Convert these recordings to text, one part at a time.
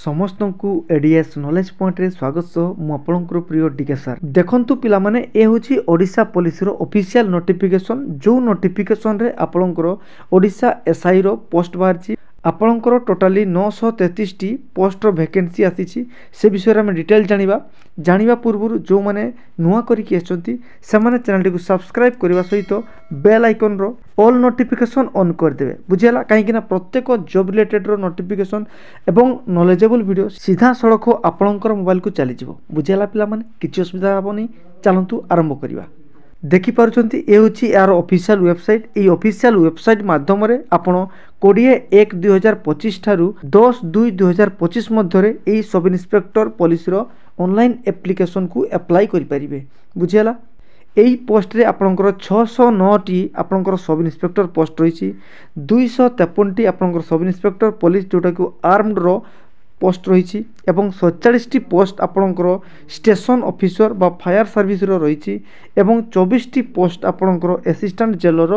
समस्त को ADS knowledge point रे स्वागत सह मु आपनकर प्रिय डीके सर देखंतु पिला माने ए होची ओडिशा पुलिस रो ऑफिशियल नोटिफिकेशन जो नोटिफिकेशन रे आपनकर ओडिशा एसआई रो पोस्ट बाहरची आपनकर टोटाली 933 टी पोस्ट रो वैकेंसी आसीची से विषय में डिटेल जानिबा पूर्व जो माने नुआ करिक आछंती से माने चैनल को सब्सक्राइब करबा सहित बेल आइकन रो ऑल नोटिफिकेशन ऑन कर देबे बुझियला काहे कि ना प्रत्येक जॉब रिलेटेड रो नोटिफिकेशन एवं नॉलेजेबल वीडियो सीधा सड़क आपनकर मोबाइल को चली जिवो बुझियला पिला माने किछि असुविधा हबोनी चलंतु आरंभ करिवा देखि पारुछंती ए होची यार ऑफिशियल वेबसाइट ए ऑफिशियल वेबसाइट माध्यम रे आपण 20/1/2025 ठारू 10/2/2025 मध्य ए सब इंस्पेक्टर पुलिस रो ऑनलाइन एप्लिकेशन को अप्लाई करि परिबे बुझियला एई पोस्ट रे आपनकर 609 टी आपनकर सब इंस्पेक्टर पोस्ट रहिछि 253 टी आपनकर सब इंस्पेक्टर पुलिस जोटा को आर्म्ड रो पोस्ट रही एवं 47 टी पोस्ट आपणकर स्टेशन ऑफिसर बा फायर सर्विस रो रही एवं 24 टी पोस्ट आपणकर असिस्टेंट जेलर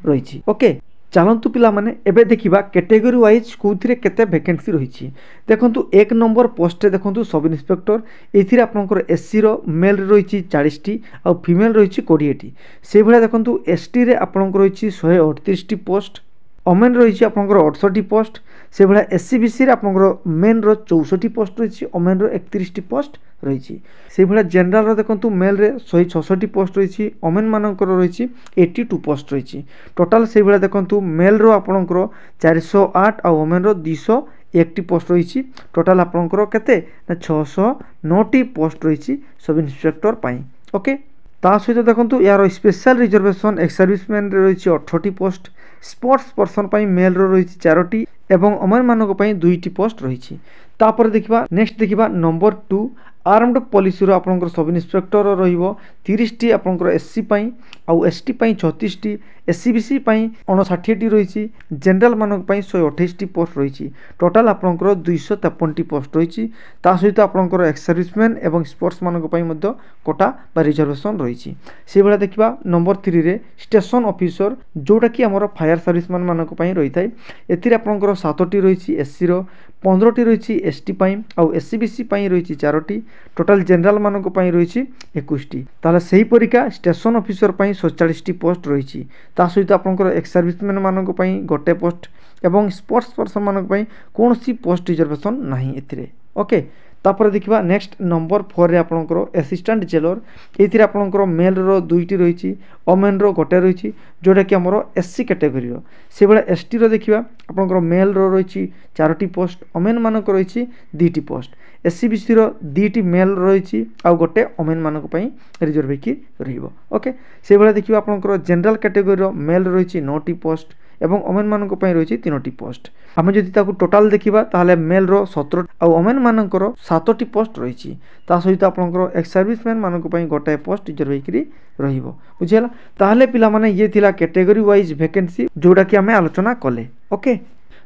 रही ओके चलतु पिला माने एबे देखिबा कैटेगरी वाइज कोथिरे केते वैकेंसी रही देखंतु एक नंबर पोस्ट देखंतु सब इंस्पेक्टर एथिरे आपणकर एससी रो मेल रही 40 टी आ फीमेल रही 20 टी से भला देखंतु एसटी रे आपणकर रही 138 टी पोस्ट ओमेन रही आपंकर 68 पोस्ट से भाया एससीबीसी आपंकर मेन रो 64 पोस्ट रही ओमेन रो 31 पोस्ट रही से भाया जनरल देखो मेल रे 166 पोस्ट रही ओमेन मानकर रही 82 पोस्ट रही टोटाल से भाया देखो मेल रो आपंकर 408 आ ओमेन रो 201 पोस्ट रही टोटाल आपंकर केते 609 पोस्ट रही सब इंस्पेक्टर पाई ओके ता सहित देखो यार स्पेशल रिजर्वेशन एक्स सर्विसमैन रही 18 पोस्ट स्पोर्ट्स पर्सन पाई मेल रो रही 4टी एवं ओमेन मानक पाई 2टी पोस्ट रही तापर देखिबा नेक्स्ट देखिबा नंबर 2 आर्म्ड पुलिस रो आपनकर सब इंस्पेक्टर रहिबो 30 टी आपनकर एससी पाई आ एसटी पाई 36 टी एससीबीसी पाई 59 टी रही जनरल मानक पाई 128 टी पोस्ट रही टोटाल आपनकर 253 टी पोस्ट रही ता सहित आपनकर एक्स सर्विसमैन एवं स्पोर्ट्स मानक पाई मध्य कोटा बा रिजर्वेशन रही से भला देखिबा नंबर 3 रे स्टेशन ऑफिसर जोटा कि हमर फायर सर्विसमैन मानक पाई रही थाए एथिरे आपनकर 7 टी रही एससी रो 15 टी रही एसटी पाई आ एससीबीसी पाई रही 4 टी टोटाल जनरल मानक पाई रही 21 टी ताले सही परिका स्टेशन ऑफिसर पाई 47 टी पोस्ट रही ता सहित आपनकर एक्स सर्विसमैन मानक पाई गोटे पोस्ट एवं स्पोर्ट्स पर्सन मानक पाई कोनोसी पोस्ट रिजर्वेशन नाही एथिरे ओके तापर देखिबा नेक्स्ट नंबर 4 रे आपनकर असिस्टेंट जेलर एथिरे आपनकर मेल रो 2टी रही ओमेन रो गोटे रही जोटा कि हमर एससी कैटेगरी रो से बेला एसटी रो देखिबा आपनकर मेल रो रही 4टी पोस्ट ओमेन मानक रही 2टी पोस्ट एससीबीसी रो 2टी मेल रही आ गोटे ओमेन मानक पई रिजर्व की रहिबो ओके से बेला देखिबा आपनकर जनरल कैटेगरी रो मेल रही 9टी पोस्ट एवं ओमेन मानक पई रही 3टी पोस्ट आम जदि ताकू टोटाल देखिबा ताहले मेल रो 17 आ ओमेन मानकर 7टी पोस्ट रही ता सहित आपनकर एक्स सर्विसमैन मानक पई गोटे पोस्ट रिजर्व की रहिबो बुझियला ताहले पिला माने ये थिला कैटेगरी वाइज वैकेंसी जोडा कि हमें आलोचना कले ओके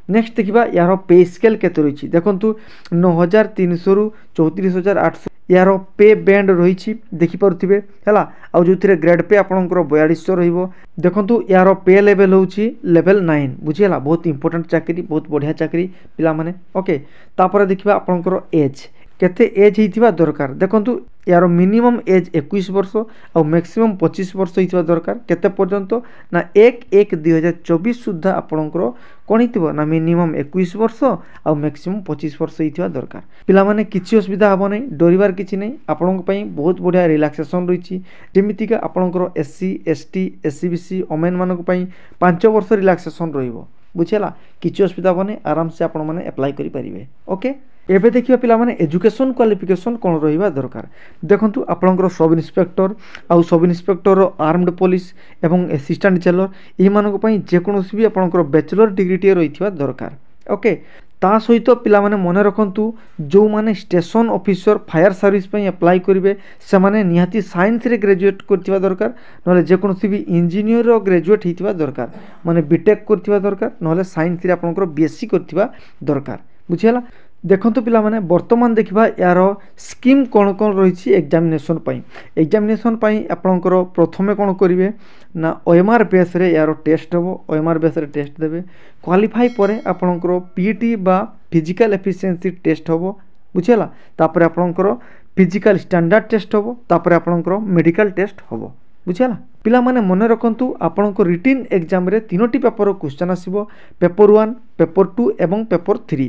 नेक्स्ट देखिबा यार पे स्केल केते रही देखंतु 9300 रु 34800 यार पे बैंड रही देखि पारुथिबे हला आ जोथिरे ग्रेड पे आपनकर 4200 रहिबो देखंतु यार पे लेवल होची लेवल 9 बुझियला बहुत इंपोर्टेंट चाकरी बहुत बढ़िया चाकरी पिला माने ओके तापर देखिबा आपनकर एज केते एज हिथिबा दरकार देखंतु यार मिनिमम एज 21 वर्ष और मैक्सिमम 25 वर्ष हिथिबा दरकार केते पर्यंत ना 1/1/2024 सुद्धा आपनकर कोन हिथिबो ना मिनिमम 21 वर्ष और मैक्सिमम 25 वर्ष हिथिबा दरकार पिला माने किछि असुविधा हबो नै डरिवार किछि नै आपनक पई बहुत बढ़िया रिलैक्सेशन रहिछि जेमिति का आपनकर एससी एसटी एससीबीसी ओमेन मानक पई 5 वर्ष रिलैक्सेशन रहिबो बुझियला किछि असुविधा हबो नै आराम से आपण माने अप्लाई करि परिबे ओके एबे देखिबा पिला माने एजुकेशन क्वालिफिकेशन कोन रहिबा दरकार देखंतु आपनकर सब इंस्पेक्टर आ सब इंस्पेक्टर आर्म्ड पुलिस एवं असिस्टेंट जेलर ए मानक पई जे कोनोसी भी आपनकर बैचलर डिग्री टे रहिथिबा दरकार ओके ता सहित पिला माने मने रखंतु जो माने स्टेशन ऑफिसर फायर सर्विस पई अप्लाई करिवे से माने निहाती साइंस रे ग्रेजुएट करथिबा दरकार नले जे कोनोसी भी इंजीनियर रो ग्रेजुएट हिथिबा दरकार माने बीटेक करथिबा दरकार नले साइंस रे आपनकर बीएससी करथिबा दरकार बुझियला देखंतु पिला माने वर्तमान देखिबा यार स्कीम कोन कोन रही एग्जामिनेशन पई एग्जामिनेशन पई आपनकर प्रथमे कोन करिवे ना ओएमआर बेस रे यार टेस्ट हबो ओएमआर बेस रे टेस्ट देबे क्वालिफाई परे आपनकर पीटी बा फिजिकल एफिशिएंसी टेस्ट हम बुझीगला तापर आपणकर फिजिकल स्टैंडर्ड टेस्ट हम तापर आपणकर मेडिकल टेस्ट हम बुझीगला पिला माने मन रखंतु आपणकर रिटिन एग्जाम रे तीनोटी पेपर क्वेश्चन आसीबो पेपर 1 पेपर 2 एवं पेपर 3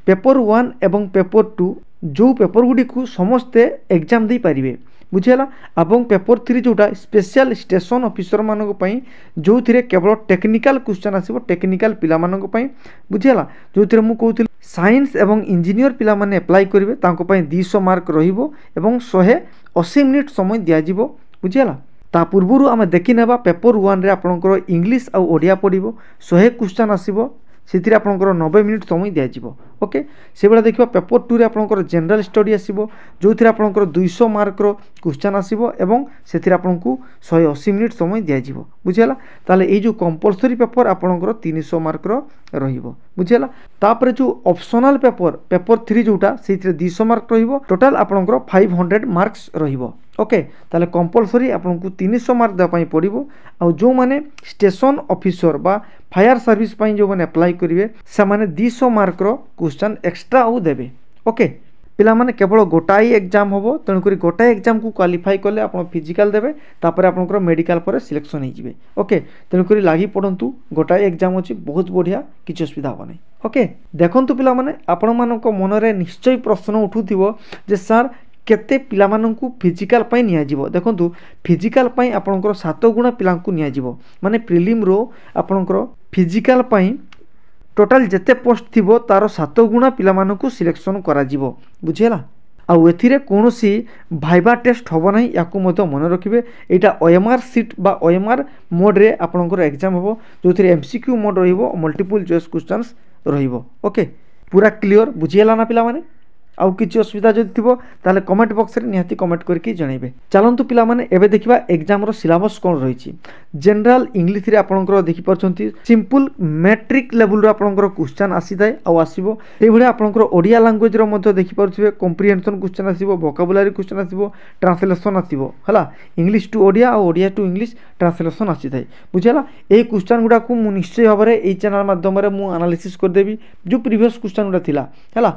पेपर 1 एवं पेपर 2 जो पेपर गुडी को समस्ते एग्जाम दे पारिबे बुझीगला एवं पेपर 3 जोटा स्पेशल स्टेशन ऑफिसर मानक पई जो थिरे केवल टेक्निकल क्वेश्चन आसीबो टेक्निकल पिला मानक पई बुझीगला जो थिरे मु कहउथिल साइंस एवं इंजीनियर पिला माने अप्लाई करिवे तांको पई 200 मार्क रहिबो एवं 180 मिनिट समय दिया जिवो बुझीगला ता पूर्वरु आमे देखि नेबा पेपर 1 रे आपनकर इंग्लिश आ ओडिया पडिबो 100 क्वेश्चन आसीबो सेतिर आपनकर 90 मिनिट समय दिया जिवो ओके से बेला देखिबा पेपर 2 रे आपनकर जनरल स्टडी आसीबो जो थिरे आपनकर 200 मार्क रो क्वेश्चन आसीबो एवं सेतिर आपनकु 180 मिनिट समय दिया जिवो बुझियला ताले ए जो कंपलसरी पेपर आपनकर 300 मार्क रो रहिबो बुझियला तापर जो ऑप्शनल पेपर पेपर 3 जोटा सेतिर 200 मार्क रहिबो टोटल आपनकर 500 मार्क्स रहिबो ओके ताले कंपलसरी आपनकु 300 मार्क दा पई पडिबो आ जो माने स्टेशन ऑफिसर बा फायर सर्विस पई जो माने अप्लाई करिवे से माने 200 मार्क रो क्वेश्चन एक्स्ट्रा आउ देबे ओके पिला माने केवल गोटाई एग्जाम होबो तण करी गोटाई एग्जाम को क्वालिफाई करले आपण फिजिकल देबे तापर आपनकर मेडिकल पर सिलेक्शन हो जिवे ओके तण करी लागि पडंतु गोटाई एग्जाम अछि बहुत बढ़िया किछ असुविधा हो नै ओके देखंतु पिला माने आपण मानको मनरे निश्चय प्रश्न उठुथिबो जे सर केते पिला माननकु फिजिकल पई निया जिवो देखंतु फिजिकल पई आपनकर 7 गुणा पिलांकु निया जिवो माने प्रिलिम रो आपनकर फिजिकल पई टोटल जेते पोस्ट थिबो तारो 7 गुणा पिला माननकु सिलेक्शन करा जिवो बुझियला आ एथिरे कोनोसी भाइबा टेस्ट होबो नै याकु मतो मन रखिबे एटा ओएमआर सीट बा ओएमआर मोड रे आपनकर एग्जाम होबो जोथिरे एमसीक्यू मोड रहिबो मल्टीपल चॉइस क्वेश्चंस रहिबो ओके पूरा क्लियर बुझियला ना पिला माने आउ किछि असुविधा जदि थिबो ताले कमेंट बॉक्स रे निहाती कमेंट करके जणाइबे चलंतु पिला माने एबे देखिबा एग्जाम रो सिलेबस कोन रहिछि जनरल इंग्लिश रे आपनकर देखि परछंती सिंपल मैट्रिक लेवल रो आपनकर क्वेश्चन आसीदाय आउ आसीबो सेहि भळे आपनकर ओडिया लैंग्वेज रो मध्ये देखि परछिबे कॉम्प्रिहेंशन क्वेश्चन आसीबो वोकैबुलरी क्वेश्चन आसीबो ट्रांसलेशन आसीबो हला इंग्लिश टू ओडिया और ओडिया टू इंग्लिश ट्रांसलेशन आसीदाय बुझला ए क्वेश्चन गुडा को मु निश्चय भाबरे ए चैनल माध्यम रे मु एनालिसिस कर देबी जो प्रीवियस क्वेश्चन गुडा थिला हला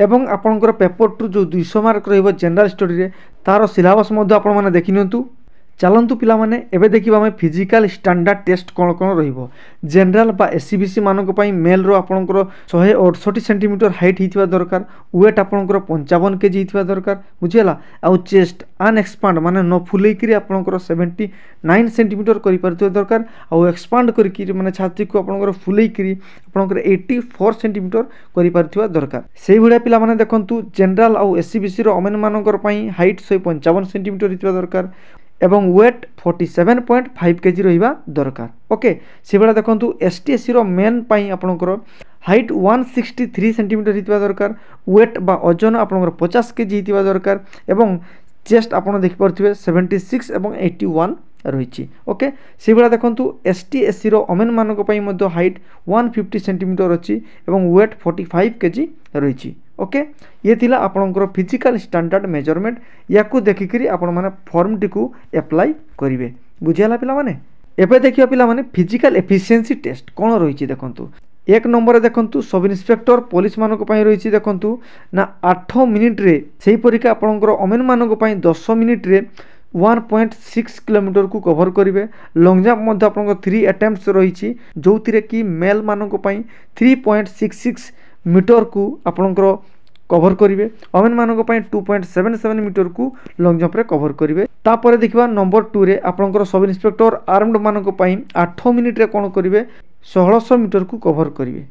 एवं आपनकर पेपर 2 जो 200 मार्क रहिबो जनरल स्टडी रे तारो सिलेबस मध्ये आपण माने देखि नियंतु चलंतु पिला माने एबे देखिबा हम फिजिकल स्टैंडर्ड टेस्ट कोन कोन रहिबो जनरल बा एससीबीसी मानक पई मेल रो आपनकर 168 सेंटीमीटर हाइट हितबा दरकार वेट आपनकर 55 केजी हितबा दरकार बुझियला आ चेस्ट अन एक्सपांड माने न फुलै करी आपनकर 79 सेंटीमीटर करि परथिबा दरकार आ एक्सपांड करी कि माने छाती को आपनकर फुलै करी आपनकर 84 सेंटीमीटर करि परथिबा दरकार सेहि भळे पिला माने देखंतु जनरल आ एससीबीसी रो ओमेन मानकर पई हाइट 155 सेंटीमीटर हितबा दरकार एवं वेट 47.5 केजी रहिबा दरकार ओके से बेला देखंतु एसटीएससी रो मेन पई आपनकर हाइट 163 सेंटीमीटर हितबा दरकार वेट बा ओजन आपनकर 50 केजी हितबा दरकार एवं चेस्ट आपण देखि परथिबे 76 एवं 81 रहिछि ओके से बेला देखंतु एसटीएससी रो ओमेन मानक पई मध्ये हाइट 150 सेंटीमीटर अछि एवं वेट 45 केजी रहिछि ओके ये थिला आपनकर फिजिकल स्टैंडर्ड मेजरमेंट याकू देखिकरी आपण माने फॉर्म टिकू अप्लाई करिवे बुझियाला पिला माने एबे देखियो पिला माने फिजिकल एफिशिएंसी टेस्ट कोन रहिछि देखंतु एक नंबर रे देखंतु सब इंस्पेक्टर पुलिस मानक पई रहिछि देखंतु ना 8 मिनिट रे सेही परीक्षा आपनकर ओमेन मानक पई 10 मिनिट रे 1.6 किलोमीटर को कवर करिवे लॉन्ग जंप मध्ये आपनकर 3 अटेम्प्ट्स रहिछि जोतिरे कि मेल मानक पई 3.66 मीटर को आपनकर कवर करिवे ओमेन मानक पई 2.77 मीटर को लॉन्ग जंप रे कवर करिवे तापर देखिबा नंबर 2 रे आपनकर सब इंस्पेक्टर आर्म्ड मानक पई 8 मिनिट रे कोन करिवे 1600 मीटर को कवर करिवे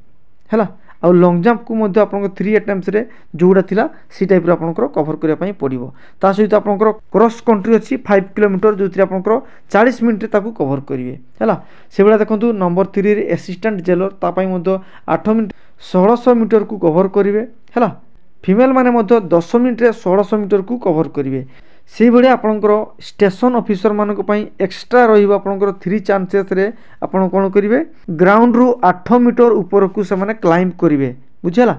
हैला आ लॉन्ग जंप को मध्ये आपनकर 3 अटेम्प्ट्स रे जोडा थिला सी टाइप रे आपनकर कवर करिया पई पडिवो ता सहित आपनकर क्रॉस कंट्री अछि 5 किलोमीटर जोति आपनकर 40 मिनिट रे ताकू कवर करिवे हैला से बेला देखंतु नंबर 3 रे असिस्टेंट जेलर ता पई मध्ये 8 मिनिट 1600 मीटर को कवर करिवे हैला फीमेल माने मध्ये 10 मिनिट रे 1600 मीटर को कवर करिवे सेही भळे आपनकर स्टेशन ऑफिसर मानक पई एक्स्ट्रा रहिबो आपनकर 3 चांसेस रे आपन कोन करिवे ग्राउंड रु 8 मीटर ऊपर को से माने क्लाइंब करिवे बुझला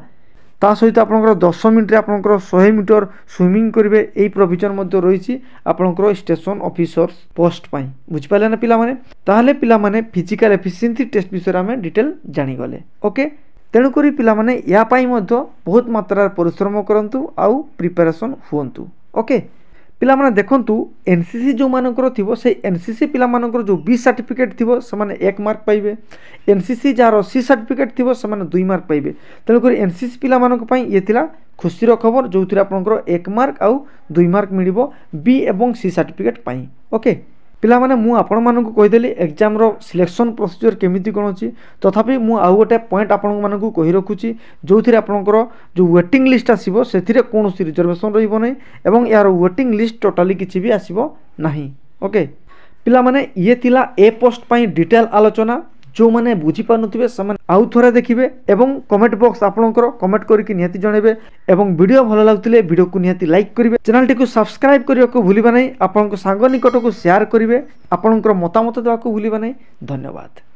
ता सहित आपनकर 10 मिनिट रे आपनकर 100 मीटर स्विमिंग करिवे एई प्रोविजन मध्ये रहिछि आपनकर स्टेशन ऑफिसर पोस्ट पई बुझ पाले ना पिला माने ताहाले पिला माने फिजिकल एफिशिएंसी टेस्ट विषय में डिटेल जानि गले ओके तेणुक पिलामाने या पाई मध्य बहुत मात्रा परिश्रम करंतु आउ प्रिपरेशन हुंतु। ओके पिलामाने देखंतु एनसीसी जो मानकर थिबो से एनसीसी पिलामानकर जो बी सर्टिफिकेट थिबो समान 1 मार्क पाइबे, एनसीसी जार सी सर्टिफिकेट थिबो समान 2 मार्क पाइबे। तेणुक एनसीसी पिलामानक पई ये थिला खुशीर खबर जो 1 मार्क आउ 2 मार्क मिलिबो बी एवं सी सर्टिफिकेट पई। ओके पिलामाने मु आपण मानकु कहिदेली एग्जाम रो सिलेक्शन प्रोसीजर केमिति कोन अछि, तथापि मु आउ गोटे पॉइंट आपण मानकु कहि रखुची जोथिरे आपनकर जो वेटिंग लिस्ट आसीबो सेथिरे कोनोसी रिजर्वेशन रहिबो नै एवं यार वेटिंग लिस्ट टोटली किछि भी आसीबो नाही। ओके पिलामाने ये थिला ए पोस्ट पई डिटेल आलोचना। जो माने बुझी पानुथिबे समान आउ थोरे देखिबे एवं कमेंट बॉक्स आपनकर कमेंट करके निहाती जणेबे एवं वीडियो भलो लागुतिले वीडियो को निहाती लाइक करिवे, चैनल टी को सब्सक्राइब करियो को भूलिबा नै, आपनक सांग निकट को शेयर करिवे, आपनकर मतामत देवा को भूलिबा नै। धन्यवाद।